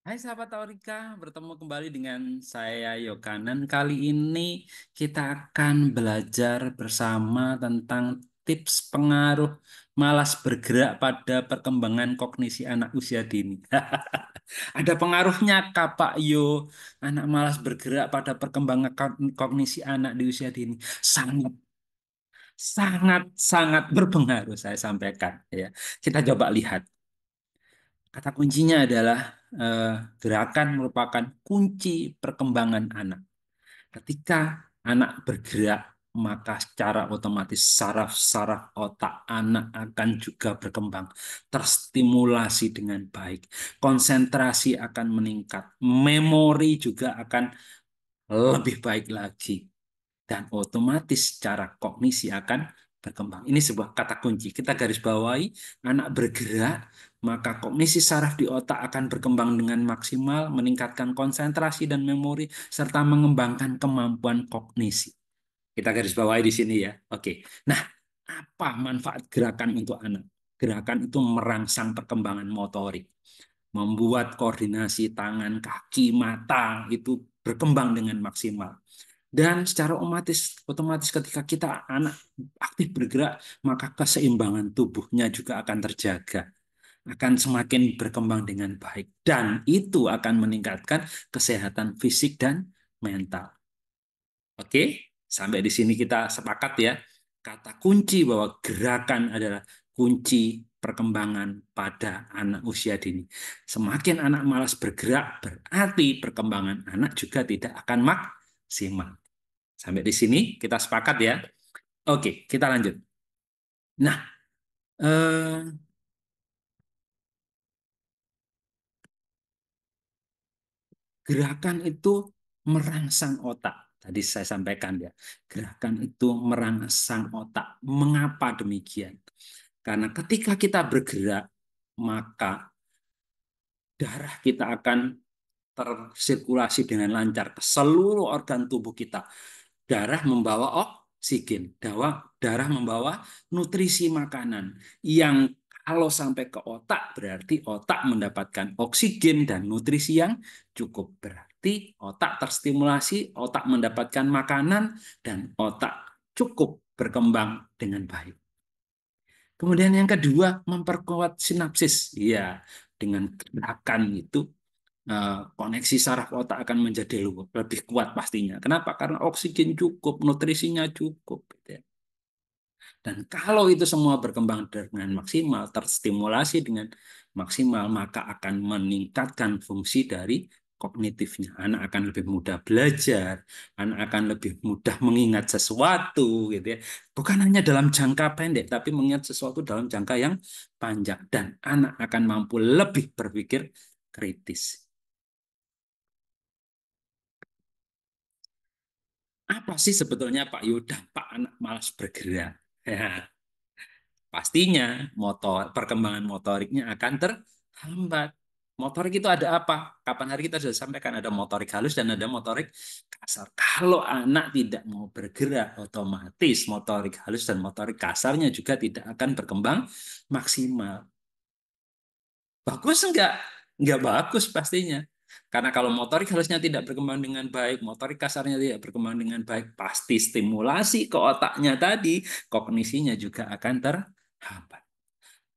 Hai sahabat Taurika, bertemu kembali dengan saya Yokanan. Kali ini kita akan belajar bersama tentang tips pengaruh malas bergerak pada perkembangan kognisi anak usia dini. Ada pengaruhnya Kak Pak Yo, anak malas bergerak pada perkembangan kognisi anak di usia dini? Sangat, sangat, sangat berpengaruh saya sampaikan. Ya, kita coba lihat. Kata kuncinya adalah eh, gerakan merupakan kunci perkembangan anak. Ketika anak bergerak, maka secara otomatis saraf-saraf otak anak akan juga berkembang, terstimulasi dengan baik, konsentrasi akan meningkat, memori juga akan lebih baik lagi dan otomatis secara kognisi akan berkembang. Ini sebuah kata kunci. Kita garis bawahi, anak bergerak, maka kognisi saraf di otak akan berkembang dengan maksimal, meningkatkan konsentrasi dan memori, serta mengembangkan kemampuan kognisi. Kita garis bawahi di sini ya. Oke. Nah, apa manfaat gerakan untuk anak? Gerakan itu merangsang perkembangan motorik, membuat koordinasi tangan, kaki, mata itu berkembang dengan maksimal. Dan secara otomatis ketika kita anak aktif bergerak, maka keseimbangan tubuhnya juga akan terjaga, akan semakin berkembang dengan baik. Dan itu akan meningkatkan kesehatan fisik dan mental. Oke, sampai di sini kita sepakat ya. Kata kunci bahwa gerakan adalah kunci perkembangan pada anak usia dini. Semakin anak malas bergerak, berarti perkembangan anak juga tidak akan maksimal. Sampai di sini kita sepakat ya. Oke, kita lanjut. Nah, eh, gerakan itu merangsang otak. Tadi saya sampaikan ya, gerakan itu merangsang otak. Mengapa demikian? Karena ketika kita bergerak, maka darah kita akan tersirkulasi dengan lancar ke seluruh organ tubuh kita. Darah membawa oksigen, darah membawa nutrisi makanan yang kalau sampai ke otak berarti otak mendapatkan oksigen dan nutrisi yang cukup. Berarti otak terstimulasi, otak mendapatkan makanan dan otak cukup berkembang dengan baik. Kemudian yang kedua, memperkuat sinapsis. Ya, dengan gerakan itu koneksi saraf otak akan menjadi lebih kuat pastinya. Kenapa? Karena oksigen cukup, nutrisinya cukup, gitu ya. Dan kalau itu semua berkembang dengan maksimal, terstimulasi dengan maksimal, maka akan meningkatkan fungsi dari kognitifnya. Anak akan lebih mudah belajar, anak akan lebih mudah mengingat sesuatu, gitu ya. Bukan hanya dalam jangka pendek, tapi mengingat sesuatu dalam jangka yang panjang. Dan anak akan mampu lebih berpikir kritis. Apa sih sebetulnya Pak Yu dampak anak malas bergerak? Ya, pastinya perkembangan motoriknya akan terhambat. Motorik itu ada apa? Kapan hari kita sudah sampaikan ada motorik halus dan ada motorik kasar. Kalau anak tidak mau bergerak, otomatis motorik halus dan motorik kasarnya juga tidak akan berkembang maksimal. Bagus enggak? Enggak bagus pastinya. Karena kalau motorik halusnya tidak berkembang dengan baik, motorik kasarnya tidak berkembang dengan baik, pasti stimulasi ke otaknya tadi, kognisinya juga akan terhambat.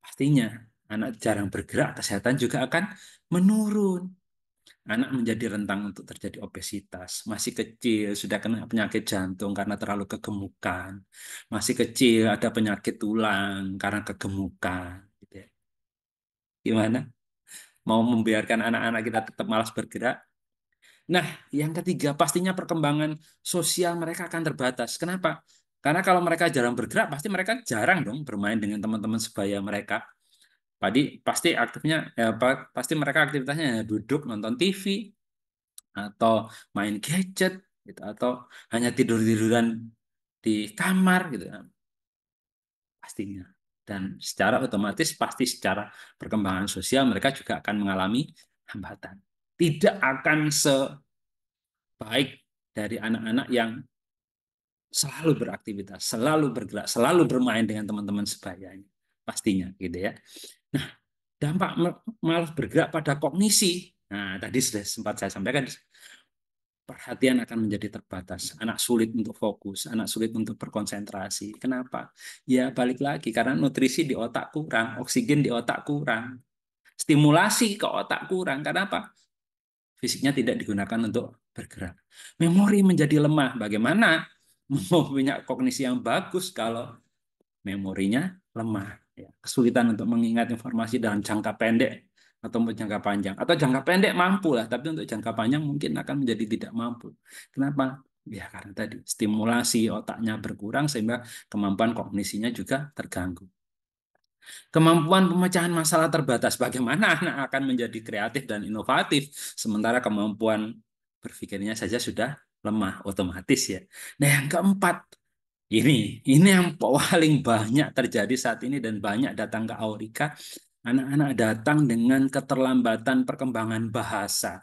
Pastinya anak jarang bergerak, kesehatan juga akan menurun. Anak menjadi rentang untuk terjadi obesitas. Masih kecil sudah kena penyakit jantung karena terlalu kegemukan. Masih kecil ada penyakit tulang karena kegemukan. Gitu ya. Gimana? Mau membiarkan anak-anak kita tetap malas bergerak? Nah, yang ketiga, pastinya perkembangan sosial mereka akan terbatas. Kenapa? Karena kalau mereka jarang bergerak, pasti mereka jarang dong bermain dengan teman-teman sebaya mereka. Pasti aktifnya, pasti mereka aktivitasnya hanya duduk nonton TV atau main gadget, gitu, atau hanya tidur-tiduran di kamar, gitu, pastinya. Dan secara otomatis, pasti secara perkembangan sosial mereka juga akan mengalami hambatan. Tidak akan sebaik dari anak-anak yang selalu beraktivitas, selalu bergerak, selalu bermain dengan teman-teman sebayanya. Pastinya gitu ya. Nah, dampak malas bergerak pada kognisi. Nah, tadi sudah sempat saya sampaikan, perhatian akan menjadi terbatas. Anak sulit untuk fokus, anak sulit untuk berkonsentrasi. Kenapa? Ya balik lagi, karena nutrisi di otak kurang, oksigen di otak kurang, stimulasi ke otak kurang. Kenapa? Fisiknya tidak digunakan untuk bergerak. Memori menjadi lemah. Bagaimana mau punya kognisi yang bagus kalau memorinya lemah? Ya, kesulitan untuk mengingat informasi dalam jangka pendek atau jangka panjang. Atau jangka pendek mampu lah, tapi untuk jangka panjang mungkin akan menjadi tidak mampu. Kenapa? Ya karena tadi stimulasi otaknya berkurang sehingga kemampuan kognisinya juga terganggu. Kemampuan pemecahan masalah terbatas. Bagaimana anak akan menjadi kreatif dan inovatif sementara kemampuan berpikirnya saja sudah lemah otomatis ya. Nah, yang keempat, ini yang paling banyak terjadi saat ini dan banyak datang ke Aurika. Anak-anak datang dengan keterlambatan perkembangan bahasa.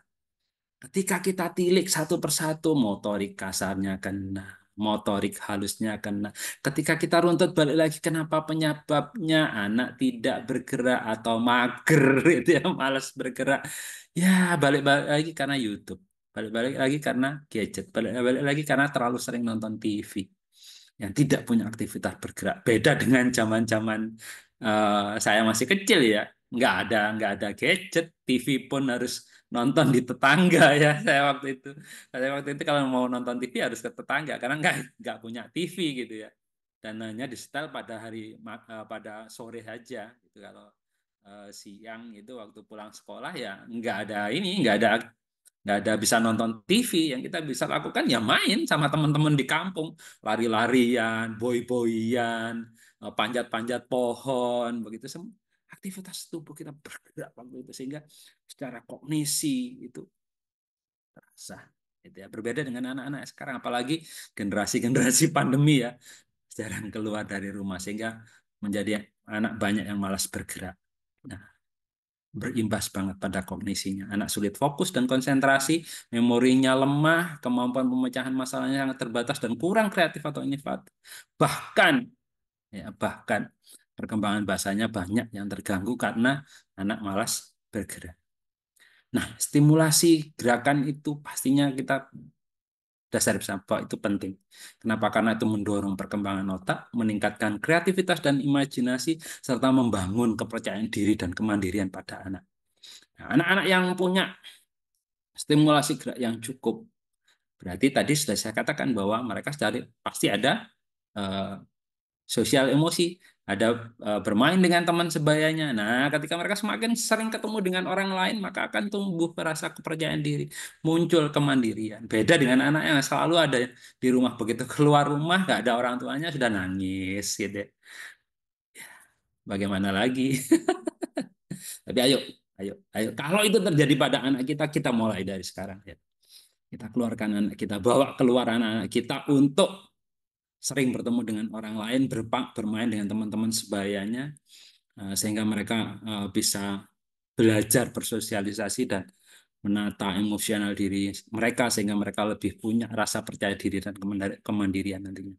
Ketika kita tilik satu persatu, motorik kasarnya kena, motorik halusnya kena. Ketika kita runtut balik lagi, kenapa penyebabnya anak tidak bergerak atau mager, itu ya, malas bergerak. Ya, balik-balik lagi karena YouTube. Balik-balik lagi karena gadget. Balik-balik lagi karena terlalu sering nonton TV yang tidak punya aktivitas bergerak. Beda dengan zaman-zaman saya masih kecil ya, nggak ada gadget, TV pun harus nonton di tetangga ya. Saya waktu itu kalau mau nonton TV harus ke tetangga karena nggak punya TV gitu ya. Dan hanya di setel pada pada sore saja gitu. Kalau siang itu waktu pulang sekolah ya nggak ada bisa nonton TV. Yang kita bisa lakukan ya main sama teman-teman di kampung, lari-larian, boy-boyan, panjat-panjat pohon, begitu semua aktivitas tubuh kita bergerak waktu itu sehingga secara kognisi itu terasa. Itu ya berbeda dengan anak-anak sekarang, apalagi generasi-generasi pandemi ya, jarang keluar dari rumah sehingga menjadi anak banyak yang malas bergerak. Nah, berimbas banget pada kognisinya. Anak sulit fokus dan konsentrasi, memorinya lemah, kemampuan pemecahan masalahnya sangat terbatas dan kurang kreatif atau inovatif. Bahkan, bahkan perkembangan bahasanya banyak yang terganggu karena anak malas bergerak. Nah, stimulasi gerakan itu pastinya kita dasar bahwa itu penting. Kenapa? Karena itu mendorong perkembangan otak, meningkatkan kreativitas dan imajinasi, serta membangun kepercayaan diri dan kemandirian pada anak. Nah, anak-anak yang punya stimulasi gerak yang cukup, berarti tadi sudah saya katakan bahwa mereka pasti ada eh, sosial emosi, ada bermain dengan teman sebayanya. Nah, ketika mereka semakin sering ketemu dengan orang lain, maka akan tumbuh rasa kepercayaan diri, muncul kemandirian. Beda dengan anak yang selalu ada di rumah, begitu keluar rumah nggak ada orang tuanya sudah nangis gitu. Ya. Bagaimana lagi? Tapi ayo, ayo, ayo. Kalau itu terjadi pada anak kita, kita mulai dari sekarang ya. Kita keluarkan anak kita, bawa keluar anak-anak kita untuk sering bertemu dengan orang lain, bermain dengan teman-teman sebayanya, sehingga mereka bisa belajar bersosialisasi dan menata emosional diri mereka sehingga mereka lebih punya rasa percaya diri dan kemandirian nantinya.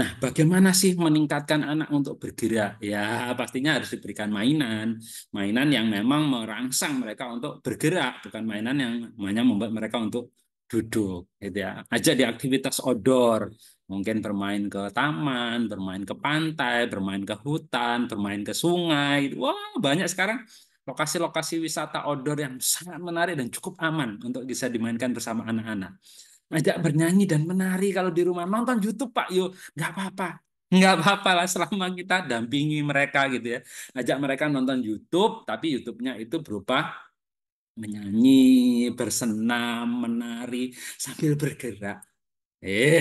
Nah, bagaimana sih meningkatkan anak untuk bergerak? Ya, pastinya harus diberikan mainan, mainan yang memang merangsang mereka untuk bergerak, bukan mainan yang hanya membuat mereka untuk duduk, gitu ya. Ajak di aktivitas outdoor, mungkin bermain ke taman, bermain ke pantai, bermain ke hutan, bermain ke sungai. Wah, banyak sekarang lokasi-lokasi wisata outdoor yang sangat menarik dan cukup aman untuk bisa dimainkan bersama anak-anak. Ajak bernyanyi dan menari kalau di rumah. Nonton YouTube, Pak, yuk. Nggak apa-apa. Nggak apa-apa lah selama kita dampingi mereka gitu ya. Ajak mereka nonton YouTube, tapi YouTube-nya itu berupa menyanyi, bersenam, menari, sambil bergerak. Eh,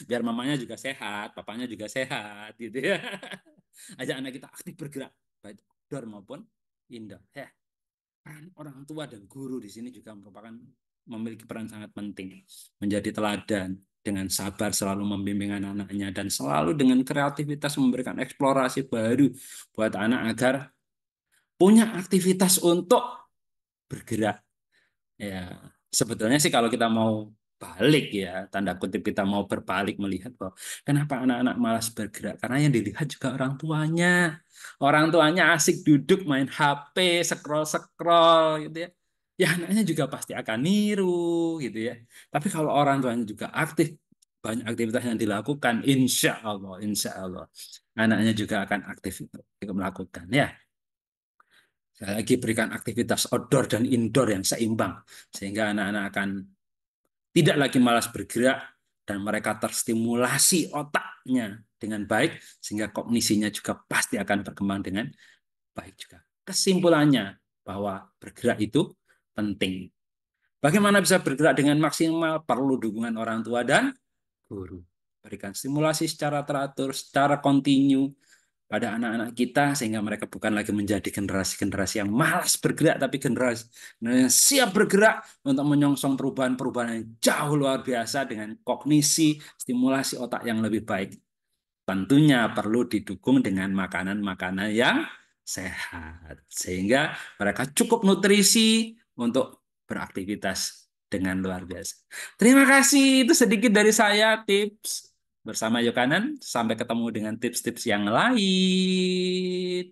biar mamanya juga sehat, papanya juga sehat gitu ya. Ajak anak kita aktif bergerak, baik outdoor maupun indoor. Ya, peran orang tua dan guru di sini juga merupakan memiliki peran sangat penting, menjadi teladan dengan sabar selalu membimbing anak-anaknya dan selalu dengan kreativitas memberikan eksplorasi baru buat anak agar punya aktivitas untuk bergerak. Ya, sebetulnya sih kalau kita mau balik ya, tanda kutip kita mau berbalik melihat bahwa kenapa anak-anak malas bergerak? Karena yang dilihat juga orang tuanya. Orang tuanya asik duduk main HP, scroll-scroll gitu ya. Ya anaknya juga pasti akan niru gitu ya. Tapi kalau orang tuanya juga aktif, banyak aktivitas yang dilakukan, insya Allah, anaknya juga akan aktif itu melakukan ya. Saya lagi berikan aktivitas outdoor dan indoor yang seimbang, sehingga anak-anak akan tidak lagi malas bergerak dan mereka terstimulasi otaknya dengan baik sehingga kognisinya juga pasti akan berkembang dengan baik juga. Kesimpulannya bahwa bergerak itu penting. Bagaimana bisa bergerak dengan maksimal? Perlu dukungan orang tua dan guru. Berikan stimulasi secara teratur, secara kontinu pada anak-anak kita sehingga mereka bukan lagi menjadi generasi-generasi yang malas bergerak tapi generasi yang siap bergerak untuk menyongsong perubahan-perubahan yang jauh luar biasa dengan kognisi, stimulasi otak yang lebih baik. Tentunya perlu didukung dengan makanan-makanan yang sehat sehingga mereka cukup nutrisi untuk beraktivitas dengan luar biasa. Terima kasih, itu sedikit dari saya tips bersama Yokanan. Sampai ketemu dengan tips-tips yang lain.